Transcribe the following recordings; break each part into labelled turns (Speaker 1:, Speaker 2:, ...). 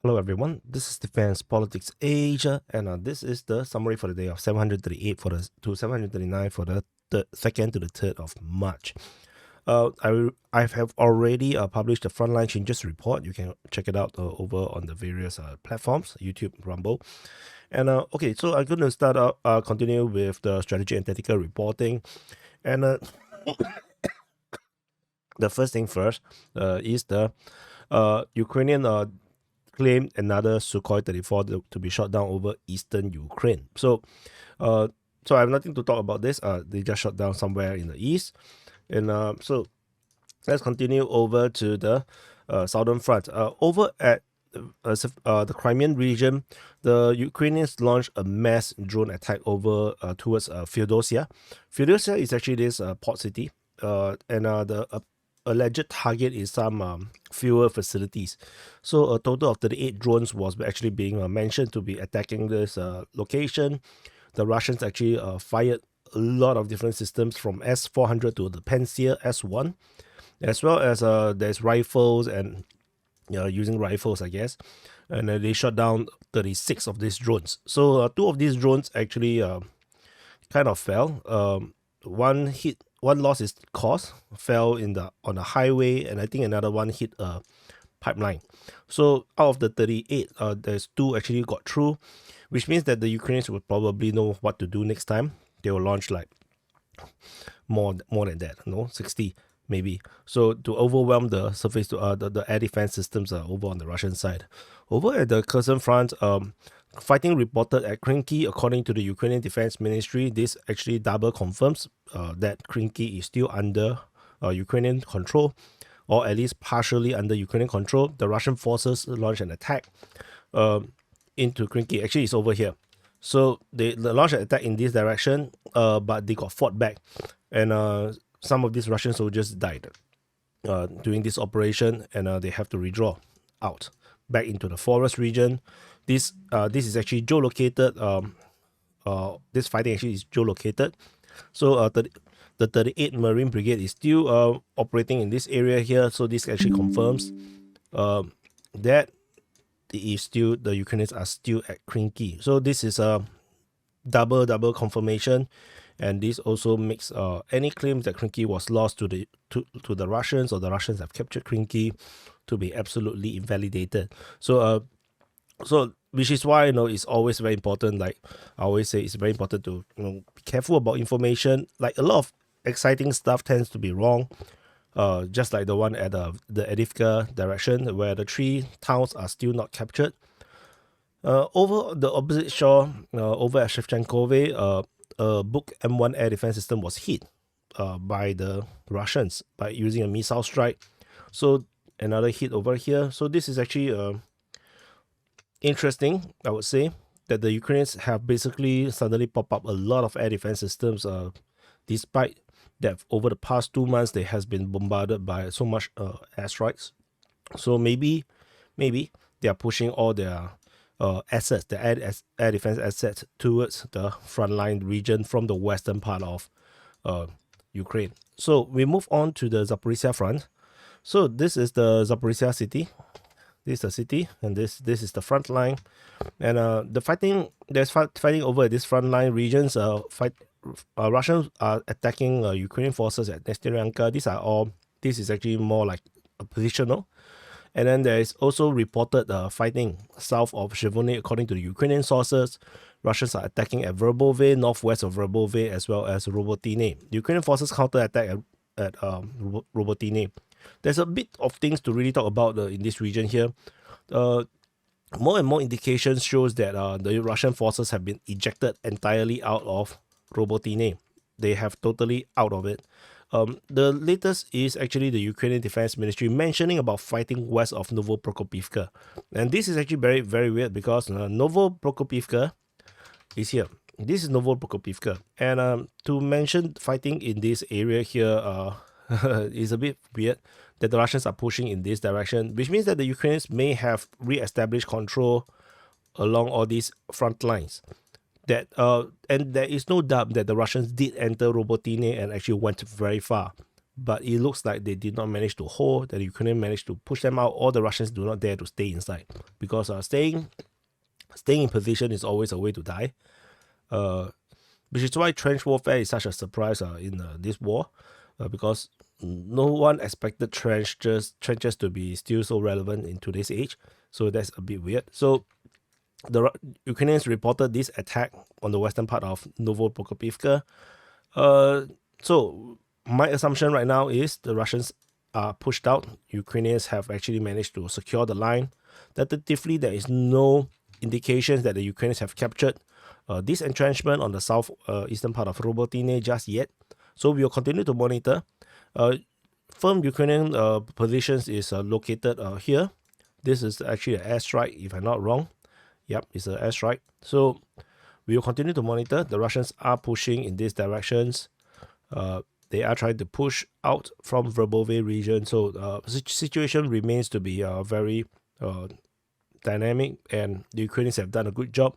Speaker 1: Hello everyone, this is Defense Politics Asia, and this is the summary for the day of 738 to 739 for the 2nd to the 3rd of March. I have already published the Frontline Changes report. You can check it out over on the various platforms, YouTube, Rumble. And okay, so I'm going to start out, continue with the strategy and tactical reporting. And the first thing first is the Ukrainian claimed another Sukhoi 34 to be shot down over eastern Ukraine. So I have nothing to talk about this. They just shot down somewhere in the east. And so let's continue over to the southern front. Over at the Crimean region, the Ukrainians launched a mass drone attack over towards Feodosia. Feodosia is actually this port city, and the alleged target is some fuel facilities. So a total of 38 drones was actually being mentioned to be attacking this location. The Russians actually fired a lot of different systems from S-400 to the Pantsir S-1, as well as there's rifles and using rifles, I guess. And they shot down 36 of these drones. So two of these drones actually kind of fell. One lost its course, fell on a highway, and I think another one hit a pipeline. So out of the 38, there's two actually got through, which means that the Ukrainians will probably know what to do next time. They will launch like more than that, 60 maybe. So to overwhelm the surface to the air defense systems over on the Russian side. Over at the Kherson front, fighting reported at Krynky. According to the Ukrainian Defense Ministry, this actually double confirms that Krynky is still under Ukrainian control, or at least partially under Ukrainian control. The Russian forces launched an attack into Krynky. Actually, it's over here. So they launched an attack in this direction, but they got fought back, and some of these Russian soldiers died during this operation, and they have to redraw out back into the forest region. This is actually geolocated. This fighting actually is geolocated. So the 38th Marine Brigade is still operating in this area here. So this actually confirms that the Ukrainians are still at Krynky. So this is a double confirmation, and this also makes any claims that Krynky was lost to the Russians, or the Russians have captured Krynky, to be absolutely invalidated. So which is why it's always very important. Like I always say, it's very important to be careful about information. Like a lot of exciting stuff tends to be wrong. Just like the one at the Avdiivka direction, where the 3 towns are still not captured. Over the opposite shore, over at Shevchenkove, a Buk M1 air defense system was hit by the Russians by using a missile strike. So another hit over here. So this is actually interesting, I would say, that the Ukrainians have basically suddenly popped up a lot of air defense systems, despite that over the past 2 months they has been bombarded by so much airstrikes. So maybe they are pushing all their assets, the air defense assets, towards the frontline region from the western part of Ukraine. So we move on to the Zaporizhzhia front. So this is the Zaporizhzhia city. This is the city, and this is the front line. And there's fighting over these frontline regions. Russians are attacking Ukrainian forces at Nestyanka. This is actually more like a positional. And then there is also reported fighting south of Zhyvony. According to the Ukrainian sources, Russians are attacking at Verbove, northwest of Verbove, as well as Robotine. The Ukrainian forces counterattack at Robotine. There's a bit of things to really talk about in this region here. More and more indications shows that the Russian forces have been ejected entirely out of Robotine. They have totally out of it. The latest is actually the Ukrainian Defense Ministry mentioning about fighting west of Novoprokopivka. And this is actually very, very weird, because Novoprokopivka is here. This is Novoprokopivka. And to mention fighting in this area here is a bit weird, that the Russians are pushing in this direction, which means that the Ukrainians may have re-established control along all these front lines. And there is no doubt that the Russians did enter Robotine and actually went very far. but it looks like they did not manage to hold, that the Ukrainians managed to push them out, or the Russians do not dare to stay inside, because staying in position is always a way to die. Which is why trench warfare is such a surprise in this war, because no one expected trenches to be still so relevant in today's age. So that's a bit weird. So the Ukrainians reported this attack on the western part of Novopokrovka. So my assumption right now is the Russians are pushed out. Ukrainians have actually managed to secure the line. Tentatively, there is no indications that the Ukrainians have captured this entrenchment on the south eastern part of Robotine just yet. So we will continue to monitor. Firm Ukrainian positions is located here. This is actually an airstrike, if I'm not wrong. Yep, it's an airstrike. So we will continue to monitor. The Russians are pushing in these directions. They are trying to push out from Verbove region. So the situation remains to be very dynamic, and the Ukrainians have done a good job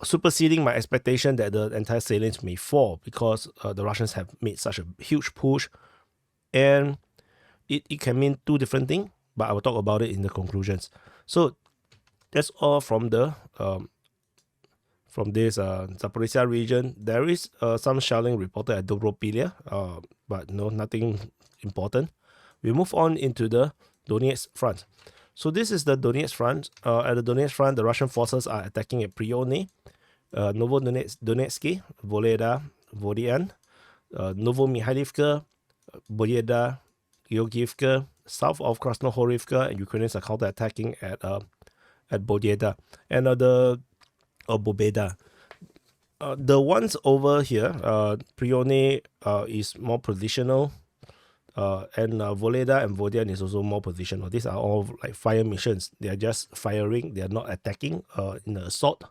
Speaker 1: superseding my expectation that the entire salient may fall, because the Russians have made such a huge push, and it can mean two different things, but I will talk about it in the conclusions. So that's all from the from this Zaporizhzhia region. There is some shelling reported at Dobropilya, but no, nothing important. We move on into the Donetsk front. So this is the Donetsk front. At the Donetsk front, the Russian forces are attacking at Prione, Novodonetsky, Voleda, Vodian, Novomikhailivka, Boyeda, Georgievka, south of Krasnohorivka, and Ukrainians are counter-attacking at Boyeda and Bobeda. The ones over here, Prione is more positional, and Voleda and Vodian is also more positional. These are all like fire missions. They are just firing. They are not attacking in the assault.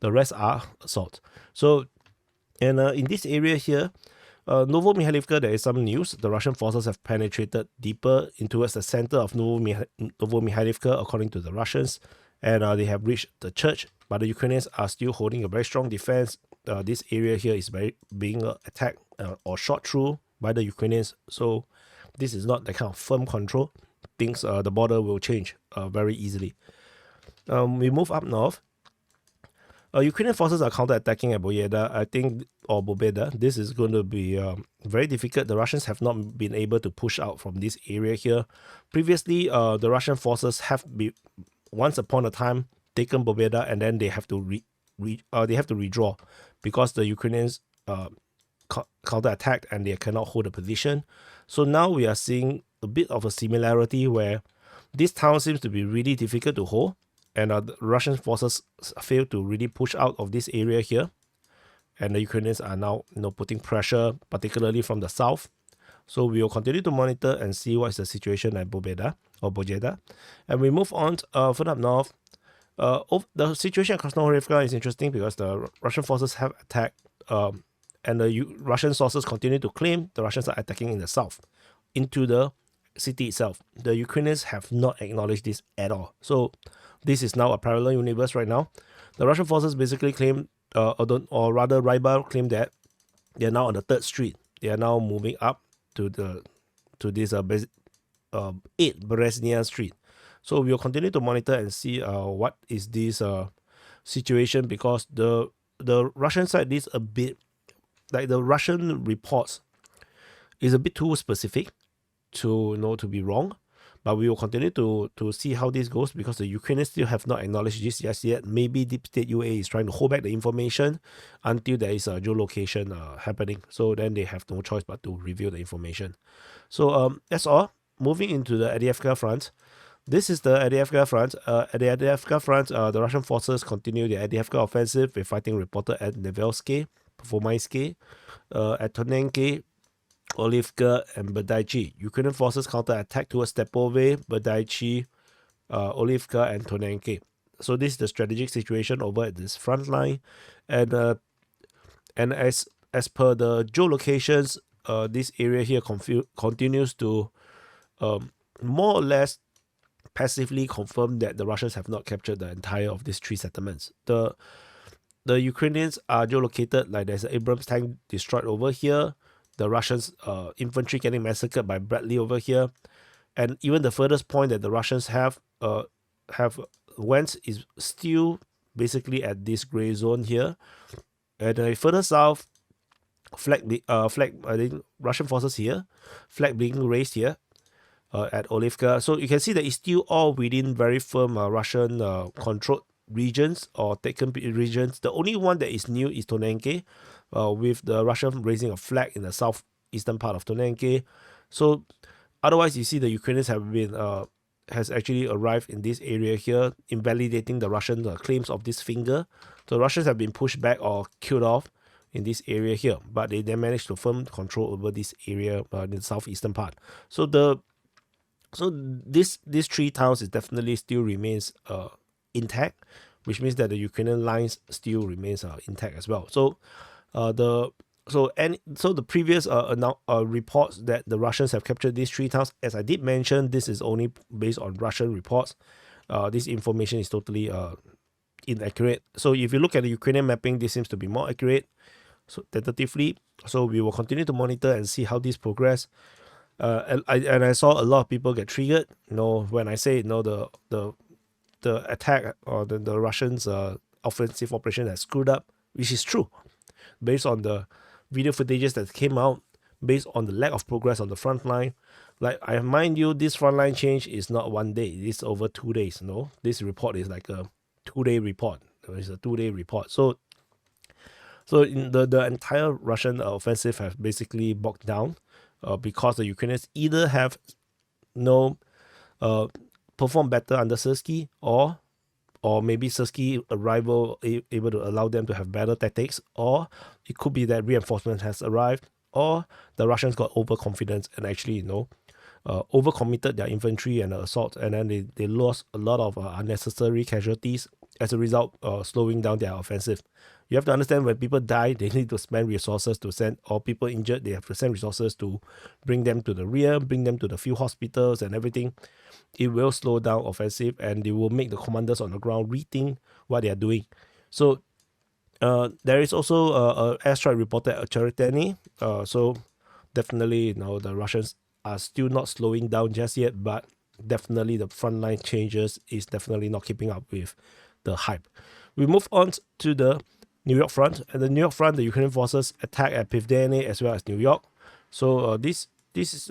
Speaker 1: The rest are assault. So, and in this area here, Novomikhailivka, there is some news. The Russian forces have penetrated deeper into the center of Novomikhailivka, according to the Russians, and they have reached the church. But the Ukrainians are still holding a very strong defense. This area here is being attacked or shot through by the Ukrainians. So this is not the kind of firm control. Things, the border will change very easily. We move up north. Ukrainian forces are counter-attacking at Boyeda, I think, or Bobeda. This is going to be very difficult. The Russians have not been able to push out from this area here. Previously, the Russian forces have been, once upon a time, taken Bobeda, and then they have to redraw because the Ukrainians counter-attacked and they cannot hold a position. So now we are seeing a bit of a similarity where this town seems to be really difficult to hold, and the Russian forces fail to really push out of this area here, and the Ukrainians are now putting pressure, particularly from the south. So we will continue to monitor and see what is the situation at Bobeda or Bojeda, and we move on further up north. The situation at Krasnohorivka is interesting because the Russian forces have attacked, and the Russian sources continue to claim the Russians are attacking in the south into the city itself. The Ukrainians have not acknowledged this at all. So this is now a parallel universe right now. The Russian forces basically claim, or rather Rybar claimed that they are now on the 3rd Street. They are now moving up to this 8 Berezhnya Street. So we will continue to monitor and see what is this situation, because the Russian side is a bit, like the Russian reports is a bit too specific to be wrong. But we will continue to see how this goes, because the Ukrainians still have not acknowledged this just yet. Maybe Deep State UA is trying to hold back the information until there is a geolocation happening. So then they have no choice but to reveal the information. So that's all. Moving into the Avdiivka front. This is the Avdiivka front. At the Avdiivka front, the Russian forces continue the Avdiivka offensive with fighting reported at Nevelsky, Performaysky, at Tonenki, Olivka, and Berdaichi. Ukrainian forces counter-attack towards Stepove, Berdaichi, Olivka, and Tonenki. So this is the strategic situation over at this front line. And as per the geolocations, this area here continues to more or less passively confirm that the Russians have not captured the entire of these 3 settlements. The Ukrainians are geolocated, like there's an Abrams tank destroyed over here. the Russians infantry getting massacred by Bradley over here. And even the furthest point that the Russians have went is still basically at this gray zone here. And further south, I think Russian forces here, flag being raised here at Avdiivka. So you can see that it's still all within very firm Russian controlled regions or taken regions. The only one that is new is Donetsk, with the Russian raising a flag in the southeastern part of Donetsk. So otherwise, you see the Ukrainians has actually arrived in this area here, invalidating the Russian claims of this finger. So Russians have been pushed back or killed off in this area here, but they then managed to firm control over this area in the southeastern part. So these three towns is definitely still remains intact, which means that the Ukrainian lines still remains intact as well. So the previous reports that the Russians have captured these three towns, as I did mention, this is only based on Russian reports. This information is totally inaccurate. So if you look at the Ukrainian mapping, this seems to be more accurate. So tentatively, so we will continue to monitor and see how this progress. And I saw a lot of people get triggered. When I say the attack or the Russians offensive operation has screwed up, which is true, based on the video footages that came out, based on the lack of progress on the front line. Like, I mind you, this frontline change is not one day, it's over 2 days. This report is like a 2-day report. It's a 2-day report. So in the entire Russian offensive have basically bogged down because the Ukrainians either have performed better under Syrskyi, or maybe Syrskyi arrival able to allow them to have better tactics, or it could be that reinforcement has arrived, or the Russians got overconfident and actually overcommitted their infantry and assault, and then they lost a lot of unnecessary casualties as a result, slowing down their offensive. You have to understand, when people die, they need to spend resources to send, or people injured, they have to send resources to bring them to the rear, bring them to the few hospitals and everything. It will slow down offensive, and they will make the commanders on the ground rethink what they are doing. So there is also an airstrike reported at Chertany. So definitely, the Russians are still not slowing down just yet, but definitely the frontline changes is definitely not keeping up with the hype. We move on to the New York front. At the New York front, the Ukrainian forces attack at Pivdene as well as New York. So this is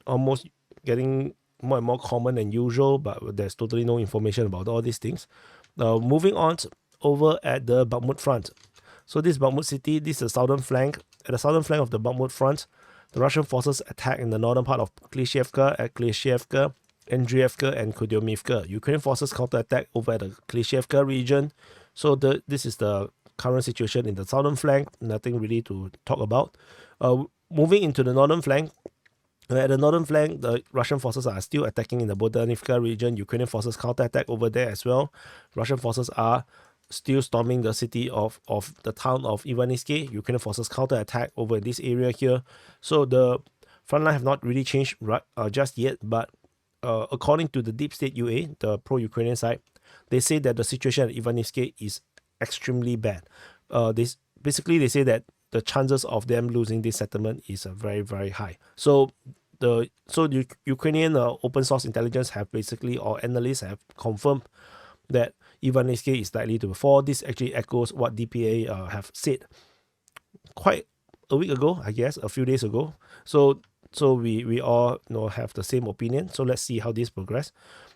Speaker 1: almost getting more and more common than usual, but there's totally no information about all these things. Moving on over at the Bakhmut front. So this Bakhmut city, this is the southern flank. At the southern flank of the Bakhmut front, the Russian forces attack in the northern part of Klishchiivka at Klishchiivka, Andriivka, and Kudyumivka. Ukrainian forces counterattack over at the Klishchiivka region. So this is the current situation in the southern flank. Nothing really to talk about. Moving into the northern flank. At the northern flank, the Russian forces are still attacking in the Bodanivka region. Ukrainian forces counterattack over there as well. Russian forces are still storming the city of the town of Ivaniske. Ukrainian forces counterattack over this area here. So the front line have not really changed just yet, but according to the Deep State UA, the pro-Ukrainian side, they say that the situation at Ivaniske is extremely bad. They say that the chances of them losing this settlement is very, very high. So the Ukrainian open source intelligence have basically, or analysts have confirmed that Ivaniske is likely to fall. This actually echoes what DPA have said quite a week ago, I guess, a few days ago. So we all have the same opinion. So let's see how this progress.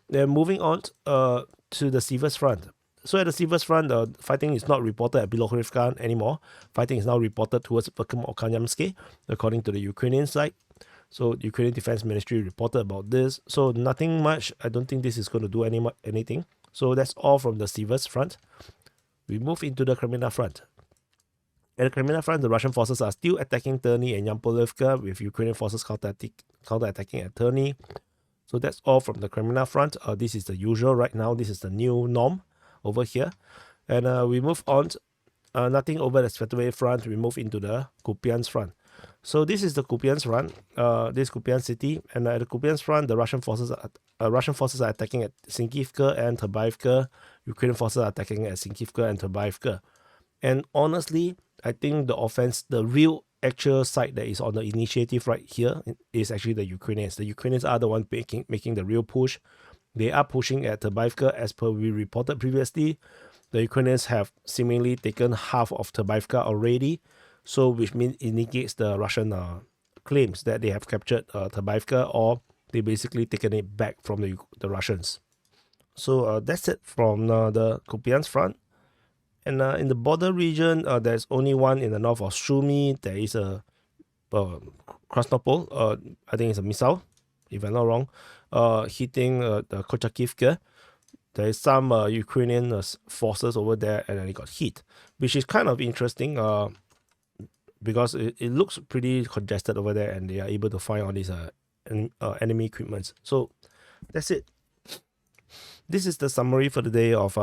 Speaker 1: Then moving on to the Sievers front. So at the Sievers front, fighting is not reported at Bilohorivka anymore. Fighting is now reported towards Bakhmut, according to the Ukrainian side. So the Ukrainian Defense Ministry reported about this. So nothing much. I don't think this is going to do anything. So that's all from the Sievers front. We move into the Crimean front. At the Crimean front, the Russian forces are still attacking Terny and Yampolivka, with Ukrainian forces counterattacking at Terny. So that's all from the Crimean front. This is the usual right now. This is the new norm over here. And we move on. Nothing over the Svetovo front. We move into the Kupiansk front. So this is the Kupiansk front. This Kupiansk city. And at the Kupiansk front, the Russian forces are attacking at Sinkivka and Terbaivka. Ukrainian forces are attacking at Sinkivka and Terbaivka. And honestly, I think the real actual side that is on the initiative right here is actually the Ukrainians. The Ukrainians are the one making the real push. They are pushing at Avdiivka, as per we reported previously. The Ukrainians have seemingly taken half of Avdiivka already, so which means it negates the Russian claims that they have captured Avdiivka, or they basically taken it back from the Russians. So that's it from the Kupiansk front. And in the border region, there's only one in the north of Sumy. There is a Krasnopol, I think it's a missile, if I'm not wrong, hitting the Kochakivka. There is some Ukrainian forces over there, and then it got hit, which is kind of interesting because it looks pretty congested over there, and they are able to find all these enemy equipments. So that's it. This is the summary for the day of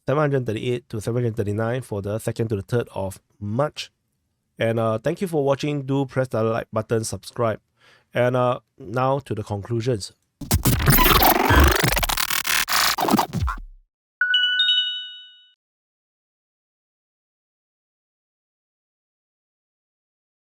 Speaker 1: 738 to 739 for the 2nd to the 3rd of March. And thank you for watching. Do press the like button, subscribe. And now to the conclusions.